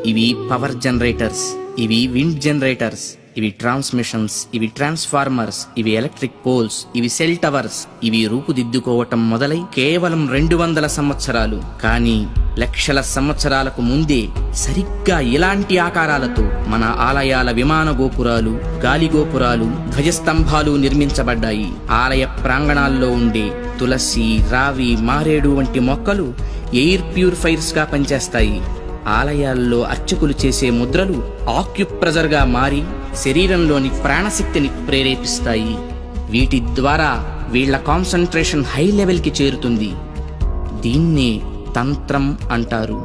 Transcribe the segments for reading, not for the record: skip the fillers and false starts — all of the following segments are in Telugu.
ఇవి పవర్ జనరేటర్స్, ఇవి విండ్ జనరేటర్స్, ఇవి ట్రాన్స్మిషన్స్, ఇవి ట్రాన్స్ఫార్మర్స్, ఇవి ఎలక్ట్రిక్ పోల్స్, ఇవి సెల్ టవర్స్. ఇవి రూపుదిద్దుకోవటం మొదలై కేవలం 200 సంవత్సరాలు, కానీ లక్షల సంవత్సరాలకు ముందే సరిగ్గా ఇలాంటి ఆకారాలతో మన ఆలయాల విమాన గోపురాలు, గాలి గోపురాలు, ధ్వజస్తంభాలు నిర్మించబడ్డాయి. ఆలయ ప్రాంగణాల్లో ఉండే తులసి, రావి, మారేడు వంటి మొక్కలు ఎయిర్ ప్యూరిఫైర్స్ గా పనిచేస్తాయి. ఆలయాల్లో అర్చకులు చేసే ముద్రలు ఆక్యుప్రెజర్ గా మారి శరీరంలోని ప్రాణశక్తిని ప్రేరేపిస్తాయి. వీటి ద్వారా వీళ్ల కాన్సంట్రేషన్ హై లెవెల్ కి చేరుతుంది. దీన్నే తంత్రం అంటారు.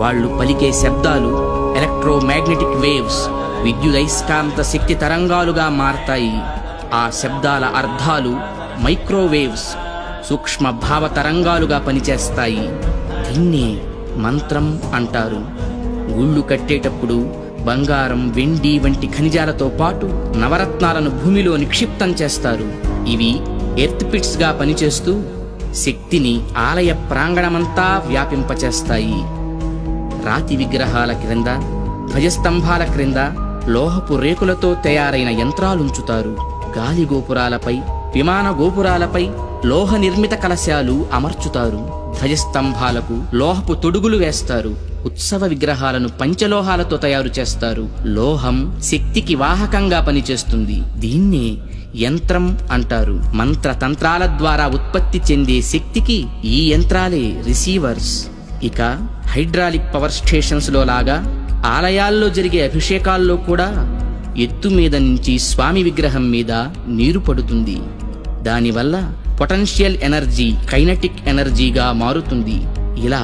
వాళ్ళు పలికే శబ్దాలు ఎలక్ట్రోమాగ్నెటిక్ వేవ్స్, విద్యుదయస్కాంత శక్తి తరంగాలుగా మారతాయి. ఆ శబ్దాల అర్థాలు మైక్రోవేవ్స్, సూక్ష్మ భావ తరంగాలుగా పనిచేస్తాయి. దీన్నే మంత్రం అంటారు. గుళ్ళు కట్టేటప్పుడు బంగారం, వెండి వంటి ఖనిజాలతో పాటు నవరత్నాలను భూమిలో నిక్షిప్తం చేస్తారు. ఇవి ఎర్త్ పిట్స్ గా పనిచేస్తూ శక్తిని ఆలయ ప్రాంగణమంతా వ్యాపింపచేస్తాయి. రాతి విగ్రహాల క్రింద, ధ్వజస్తంభాల క్రింద లోహపు రేకులతో తయారైన యంత్రాలుంచుతారు. గాలి గోపురాలపై, విమాన గోపురాలపై లోహ నిర్మిత కలశాలు అమర్చుతారు. ధ్వజస్తంభాలకు లోహపు తొడుగులు వేస్తారు. ఉత్సవ విగ్రహాలను పంచలోహాలతో తయారు చేస్తారు. లోహం శక్తికి వాహకంగా పనిచేస్తుంది. దీన్నే యంత్రం అంటారు. మంత్ర తంత్రాల ద్వారా ఉత్పత్తి చెందే శక్తికి ఈ యంత్రాలే రిసీవర్స్. ఇక హైడ్రాలిక్ పవర్ స్టేషన్స్ లో లాగా ఆలయాల్లో జరిగే అభిషేకాల్లో కూడా ఎత్తు మీద నుంచి స్వామి విగ్రహం మీద నీరు పడుతుంది. దానివల్ల పొటెన్షియల్ ఎనర్జీ కైనెటిక్ ఎనర్జీగా మారుతుంది. ఇలా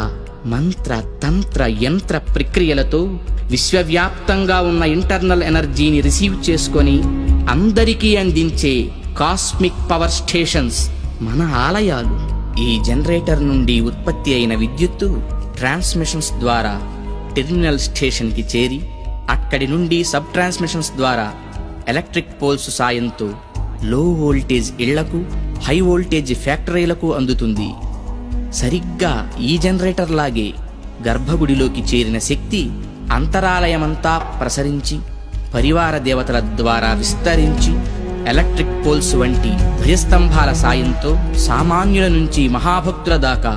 మంత్ర తంత్ర యంత్ర ప్రక్రియలతో విశ్వవ్యాప్తంగా ఉన్న ఇంటర్నల్ ఎనర్జీని రిసీవ్ చేసుకొని అందరికీ అందించే కాస్మిక్ పవర్ స్టేషన్స్ మన ఆలయాలు. ఈ జనరేటర్ నుండి ఉత్పత్తి అయిన విద్యుత్తు ట్రాన్స్మిషన్స్ ద్వారా టెర్మినల్ స్టేషన్ కి చేరి అక్కడి నుండి సబ్ ట్రాన్స్మిషన్స్ ద్వారా ఎలక్ట్రిక్ పోల్స్ సాయంతో లో వోల్టేజ్ ఇళ్లకు, హై వోల్టేజ్ ఫ్యాక్టరీలకు అందుతుంది. సరిగ్గా ఈ జనరేటర్ లాగే గర్భగుడిలోకి చేరిన శక్తి అంతరాలయమంతా ప్రసరించి పరివార దేవతల ద్వారా విస్తరించి ఎలక్ట్రిక్ పోల్స్ వంటి ధ్వజస్తంభాల సాయంతో సామాన్యుల నుంచి మహాభక్తుల దాకా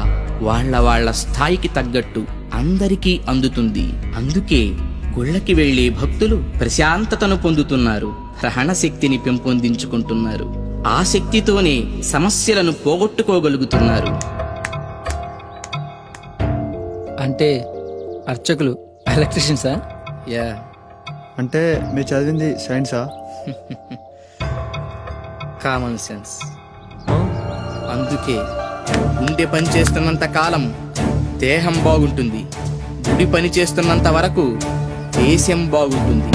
వాళ్ళ స్థాయికి తగ్గట్టు అందరికీ అందుతుంది. అందుకే గుళ్ళకి వెళ్లే భక్తులు ప్రశాంతతను పొందుతున్నారు, గ్రహణ శక్తిని పెంపొందించుకుంటున్నారు. ఆ శక్తితోనే సమస్యలను పోగొట్టుకోగలుగుతున్నారు. అంటే అర్చకులు ఎలక్ట్రీషియన్సా? యా. అంటే మీరు చదివింది సైన్సా? Common sense. అందుకే గుండె పని చేస్తున్నంత కాలం దేహం బాగుంటుంది, గుడి పని చేస్తున్నంత వరకు దేశం బాగుంటుంది.